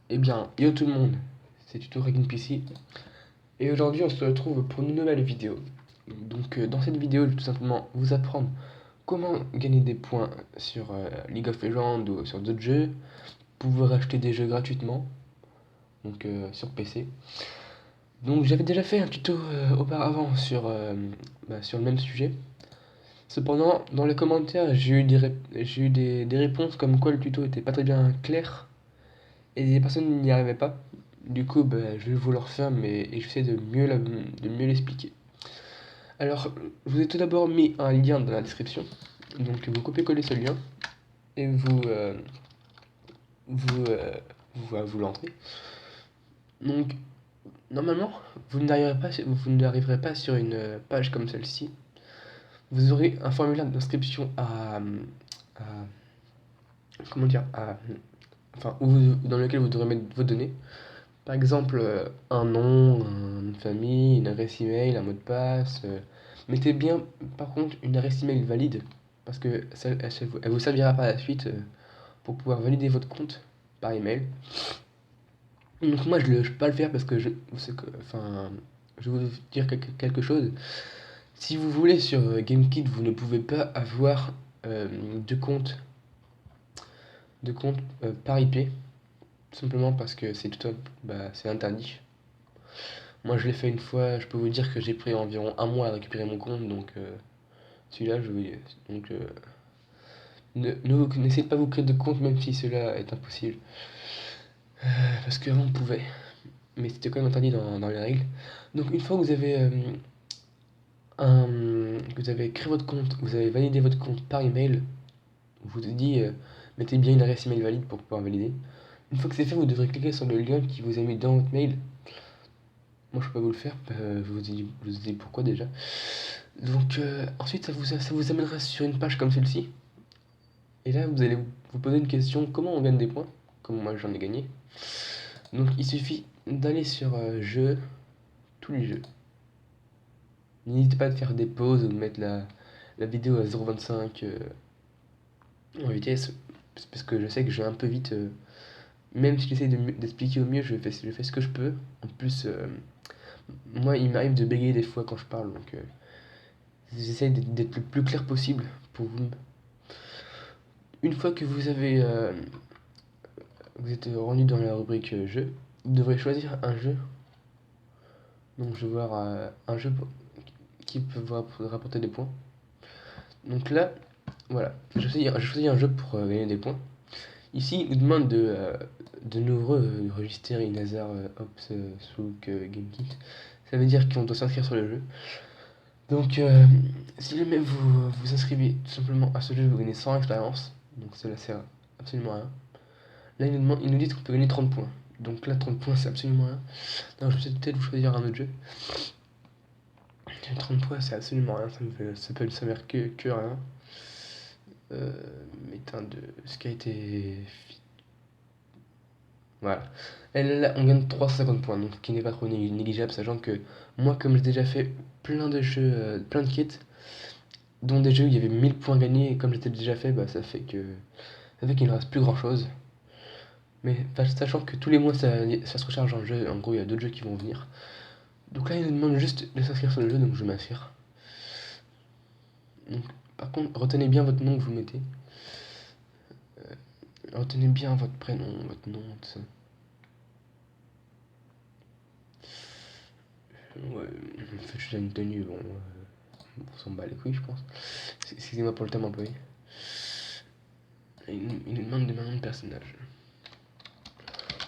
Eh bien, yo tout le monde, c'est Tuto PC et aujourd'hui on se retrouve pour une nouvelle vidéo. Donc dans cette vidéo, je vais tout simplement vous apprendre comment gagner des points sur League of Legends ou sur d'autres jeux, pouvoir acheter des jeux gratuitement, donc sur PC. Donc j'avais déjà fait un tuto auparavant sur le même sujet. Cependant, dans les commentaires, j'ai eu des réponses comme quoi le tuto était pas très bien clair et des personnes n'y arrivaient pas. Du coup, bah, je vais vous le refaire, mais et j'essaie de mieux l'expliquer. Alors, je vous ai tout d'abord mis un lien dans la description. Donc, vous copiez-collez ce lien et vous, euh, vous l'entrez. Donc, normalement, vous n'arriverez pas sur une page comme celle-ci. Vous aurez un formulaire d'inscription à- comment dire, enfin, dans lequel vous devrez mettre vos données. Par exemple, un nom, une famille, une adresse email, un mot de passe. Mettez bien, par contre, une adresse email valide, parce que elle vous servira par la suite pour pouvoir valider votre compte par email. Donc moi, je ne peux pas le faire parce que enfin, je vais vous dire quelque chose. Si vous voulez sur GameKit, vous ne pouvez pas avoir euh, de compte, par IP, tout simplement parce que c'est interdit. Moi, je l'ai fait une fois, je peux vous dire que j'ai pris environ un mois à récupérer mon compte, donc celui-là, je vais. Donc, n'essayez de pas vous créer de compte, même si cela est impossible. Parce qu'avant, on pouvait, mais c'était quand même interdit dans les règles. Donc, une fois que vous avez créé votre compte, vous avez validé votre compte par email, vous vous dit, mettez bien une adresse email valide pour pouvoir valider. Une fois que c'est fait, vous devrez cliquer sur le lien qui vous a mis dans votre mail. Moi, je peux pas vous le faire, je vous ai dit pourquoi déjà. Donc ensuite, ça vous amènera sur une page comme celle-ci. Et là, vous allez vous poser une question, comment on gagne des points? Comme moi j'en ai gagné. Donc il suffit d'aller sur jeux, tous les jeux. N'hésitez pas à faire des pauses ou de mettre la vidéo à 0,25 en vitesse. Parce que je sais que je vais un peu vite. Même si j'essaie d'expliquer au mieux, je fais ce que je peux. En plus, moi il m'arrive de bégayer des fois quand je parle. Donc j'essaie d'être le plus clair possible pour vous. Une fois que vous êtes rendu dans la rubrique jeu, vous devrez choisir un jeu. Donc je vais voir un jeu qui peut vous rapporter des points. Donc là, voilà, je choisis un jeu pour gagner des points. Ici, il nous demande de nous enregistrer Inazar Ops Souk GameKit. Ça veut dire qu'on doit s'inscrire sur le jeu. Donc, si jamais vous vous inscrivez tout simplement à ce jeu, vous gagnez 100 expériences. Donc cela sert absolument à rien. Là, il nous dit qu'on peut gagner 30 points. Donc là, 30 points, c'est absolument rien. Non, je vais peut-être vous choisir un autre jeu. 30 points, c'est absolument rien. Ça me fait que rien. Euh, Métain de ce qui a été. Voilà. Et là, on gagne 350 points, donc ce qui n'est pas trop négligeable, sachant que moi, comme j'ai déjà fait plein de jeux, plein de kits, dont des jeux où il y avait 1000 points gagnés, et comme j'étais déjà fait, bah, ça fait qu'il ne reste plus grand chose. Mais sachant que tous les mois ça se recharge en jeu, en gros il y a d'autres jeux qui vont venir. Donc là il nous demande juste de s'inscrire sur le jeu, donc je m'inscrire. Donc, par contre, retenez bien votre nom que vous mettez. Retenez bien votre prénom, votre nom, tout ça. Ouais, en fait, je une tenue, bon, on s'en bat les couilles, je pense. Excusez-moi pour le thème employé. Il nous demande de mon nom de personnage.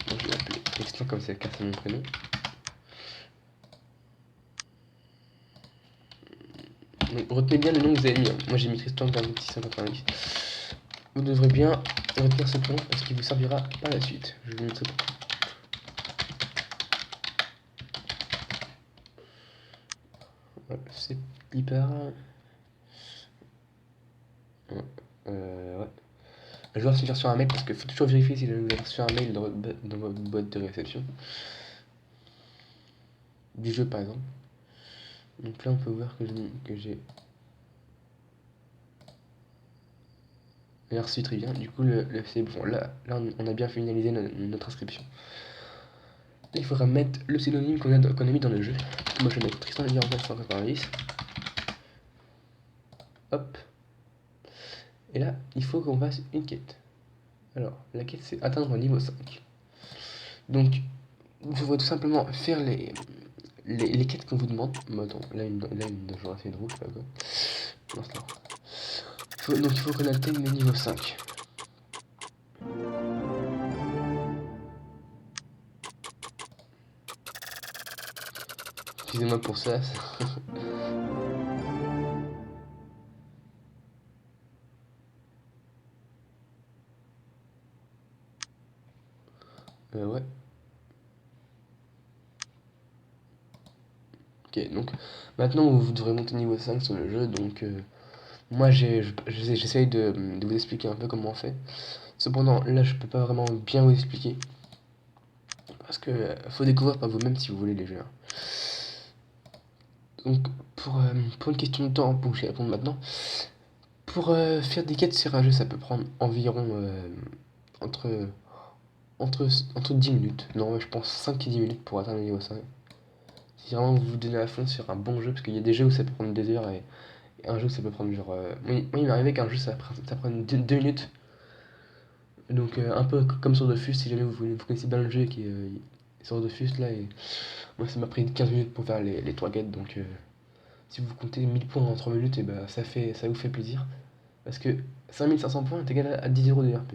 Donc, je vais l'appeler Tristan comme c'est car c'est mon prénom. Donc, retenez bien le nom que vous avez mis, hein. Moi j'ai mis Tristan 690. Vous devrez bien retenir ce nom parce qu'il vous servira par la suite. Je vais le montrer. Voilà, c'est hyper. Ouais. Je vais recevoir sur un mail parce qu'il faut toujours vérifier si vous avez reçu un mail dans votre boîte de réception. Du jeu par exemple. Donc là on peut voir que j'ai. Merci, très bien. Du coup, c'est bon. Là, on a bien finalisé notre inscription. Il faudra mettre le pseudonyme qu'on a mis dans le jeu. Moi, je vais mettre Tristan Levy en 190. Hop. Et là, il faut qu'on fasse une quête. Alors, la quête, c'est atteindre niveau 5. Donc, vous devrez tout simplement faire les quêtes qu'on vous demande. Bon, attends, là, j'aurais fait de rouge, je sais pas quoi. Non, c'est là. Donc, il faut qu'on atteigne le niveau 5. Excusez-moi pour ça. Ouais. Ok, donc maintenant vous devrez monter niveau 5 sur le jeu. Donc, moi j'essaye de vous expliquer un peu comment on fait. Cependant, là je peux pas vraiment bien vous expliquer. Parce que faut découvrir par vous-même si vous voulez les jeux, hein. Donc, pour une question de temps, pour que j'y réponde maintenant, pour faire des quêtes sur un jeu, ça peut prendre environ entre, entre 10 minutes. Non, ouais, je pense 5 et 10 minutes pour atteindre le niveau 5. Si vraiment vous vous donnez à fond sur un bon jeu, parce qu'il y a des jeux où ça peut prendre des heures et un jeu où ça peut prendre genre. Moi, il m'est arrivé qu'un jeu ça prenne 2 minutes. Donc, un peu comme sur Dofus, si jamais vous connaissez bien le jeu qui est sur Dofus là. Et moi, ça m'a pris 15 minutes pour faire les 3 quêtes. Donc, si vous comptez 1000 points en 3 minutes, et bah, ça vous fait plaisir. Parce que 5500 points est égal à 10 euros de RP.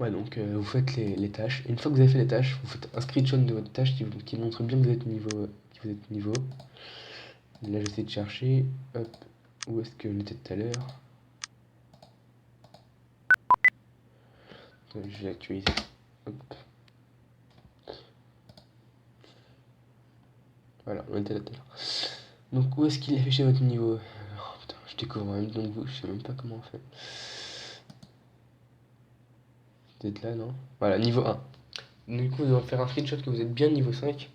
Ouais, donc vous faites les tâches. Et une fois que vous avez fait les tâches, vous faites un screenshot de votre tâche qui montre bien que vous êtes niveau. Là, j'essaie de chercher. Hop, où est-ce que était tout à l'heure? Je vais actualiser. Hop. Voilà, on était là tout à l'heure. Donc, où est-ce qu'il affichait votre niveau? Oh, putain, je découvre en même temps que vous, je sais même pas comment on fait. Vous êtes là, non? Voilà, niveau 1. Du coup, vous devrez faire un screenshot que vous êtes bien niveau 5.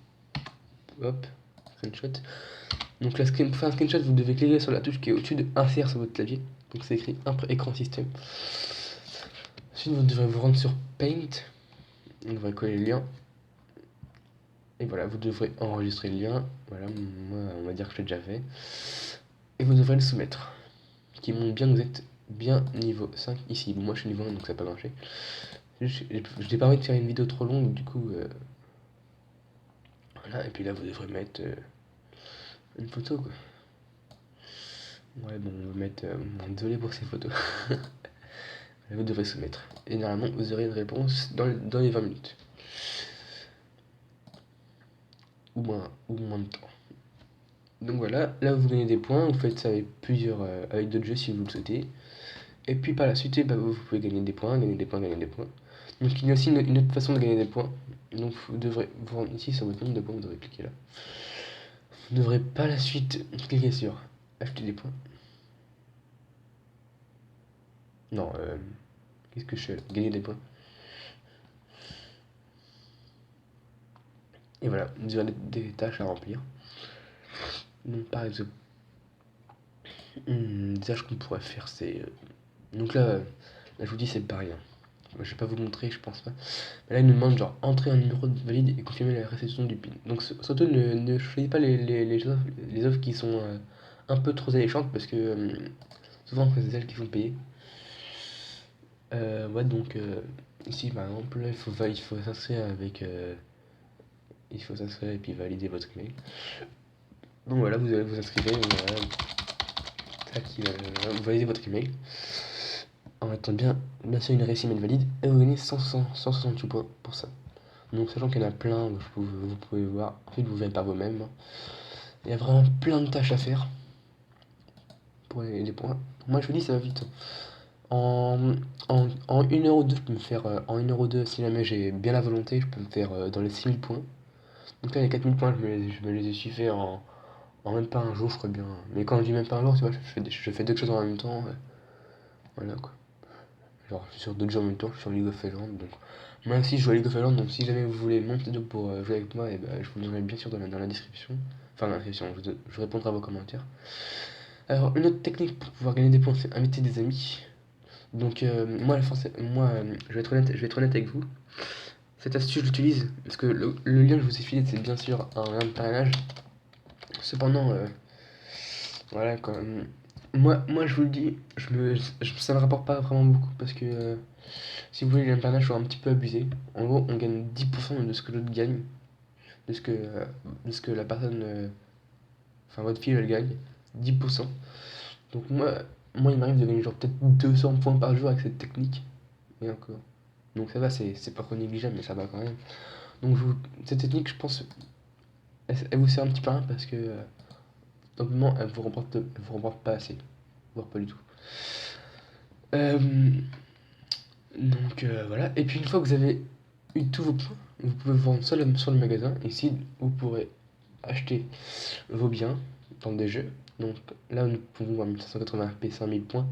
Hop, screenshot. Donc là, pour faire un screenshot, vous devez cliquer sur la touche qui est au-dessus de insert sur votre clavier. Donc c'est écrit écran système. Ensuite, vous devrez vous rendre sur Paint. Vous devrez coller le lien. Et voilà, vous devrez enregistrer le lien. Voilà, moi, on va dire que je l'ai déjà fait. Et vous devrez le soumettre. Qui montre bien que vous êtes bien niveau 5 ici. Bon, moi, je suis niveau 1, donc ça n'a pas marché. Je n'ai pas envie de faire une vidéo trop longue, du coup... voilà, et puis là, vous devrez mettre une photo, quoi. Ouais, bon, on va mettre... bon, désolé pour ces photos. Vous devrez soumettre. Et normalement, vous aurez une réponse dans les 20 minutes. Ou moins de temps. Donc voilà, là vous gagnez des points, vous faites ça avec avec d'autres jeux si vous le souhaitez. Et puis par la suite, bah, vous pouvez gagner des points, gagner des points, gagner des points. Donc il y a aussi une autre façon de gagner des points. Donc vous devrez vous rendre ici sur votre nombre de points, vous devrez cliquer là. Vous devrez par la suite cliquer sur acheter des points. Non, qu'est-ce que je fais là? Gagner des points. Et voilà, vous aurez des tâches à remplir. Donc par exemple, des tâches qu'on pourrait faire, c'est... donc là, je vous dis, c'est pas rien. Je vais pas vous montrer, je pense pas. Mais là, il nous demande genre entrer un numéro de valide et confirmer la réception du PIN. Donc surtout, ne choisissez pas les offres qui sont un peu trop alléchantes parce que souvent, c'est celles qui font payer. Ouais, donc ici, par exemple, là, il faut s'inscrire avec... il faut s'inscrire et puis valider votre email. Donc voilà, vous allez vous inscrire, voilà, vous validez votre email. En mettant bien sûr une adresse email valide et vous gagnez 168 points pour ça. Donc sachant qu'il y en a plein, vous pouvez voir, ensuite vous verrez par vous-même. Il y a vraiment plein de tâches à faire pour les points. Moi je vous dis ça va vite. En 1 h ou 2, je peux me faire en 1 h ou 2 si jamais j'ai bien la volonté, je peux me faire dans les 6000 points. Donc là les 4000 points je me les ai su faire en même pas un jour je crois bien. Mais quand je dis même pas un jour, tu vois, je fais deux choses en même temps. Voilà quoi. Genre je suis sur d'autres jeux en même temps, je suis sur League of Legends. Donc moi aussi je joue à League of Legends, donc si jamais vous voulez monter pour jouer avec moi, et ben, je vous le donnerai bien sûr dans la description. Enfin dans la description, je répondrai à vos commentaires. Alors, une autre technique pour pouvoir gagner des points, c'est inviter des amis. Donc, je vais être honnête avec vous. Cette astuce, je l'utilise parce que le lien que je vous ai filé, c'est bien sûr un lien de parrainage. Cependant, voilà quoi. Moi, je vous le dis, ça me rapporte pas vraiment beaucoup parce que si vous voulez, les liens de parrainage sont un petit peu abusés. En gros, on gagne 10% de ce que l'autre gagne, de ce que, euh, de ce que la personne, enfin votre fille, elle gagne. 10%. Donc, il m'arrive de gagner genre peut-être 200 points par jour avec cette technique. Et encore. Donc, ça va, c'est pas trop négligeable, mais ça va quand même. Donc, cette technique, je pense, elle vous sert un petit peu à rien parce que, simplement, elle vous remporte pas assez, voire pas du tout. Euh, voilà. Et puis, une fois que vous avez eu tous vos points, vous pouvez vous rendre sur le magasin. Ici, vous pourrez acheter vos biens dans des jeux. Donc là, nous pouvons voir 1580p, 5000 points.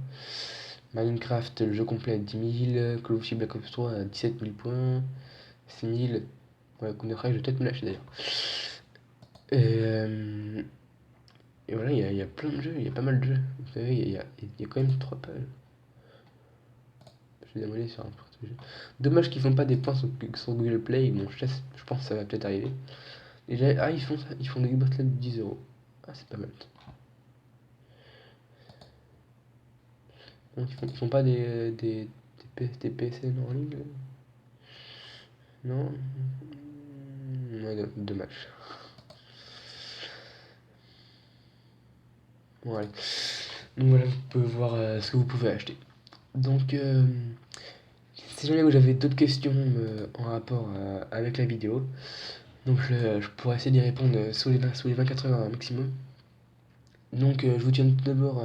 Minecraft, le jeu complet à 10 000. Call of Duty Black Ops 3 à 17 000 points. 6 000. Ouais, Counter-Strike, je vais peut-être me lâcher d'ailleurs. Et, euh, et voilà, il y a plein de jeux, il y a pas mal de jeux. Vous savez, il y a quand même 3 pages. Je vais abonné sur un porte jeu. Dommage qu'ils font pas des points sur Google Play. Bon, je pense que ça va peut-être arriver. Déjà, ils font ça, ils font des bracelets de 10 euros. Ah, c'est pas mal. Donc, ils font pas des PSN en ligne? Non? Ouais, dommage. Bon, allez. Donc voilà, vous pouvez voir ce que vous pouvez acheter. Donc, si jamais vous avez d'autres questions en rapport avec la vidéo, donc je pourrais essayer d'y répondre sous les 24 heures maximum. Donc, je vous tiens tout d'abord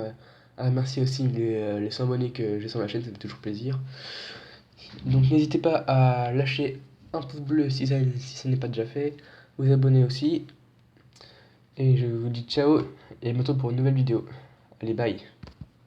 à remercier aussi les 100 abonnés que j'ai sur ma chaîne, ça fait toujours plaisir. Donc, n'hésitez pas à lâcher un pouce bleu si ça n'est pas déjà fait, vous abonner aussi. Et je vous dis ciao et à bientôt pour une nouvelle vidéo. Allez, bye.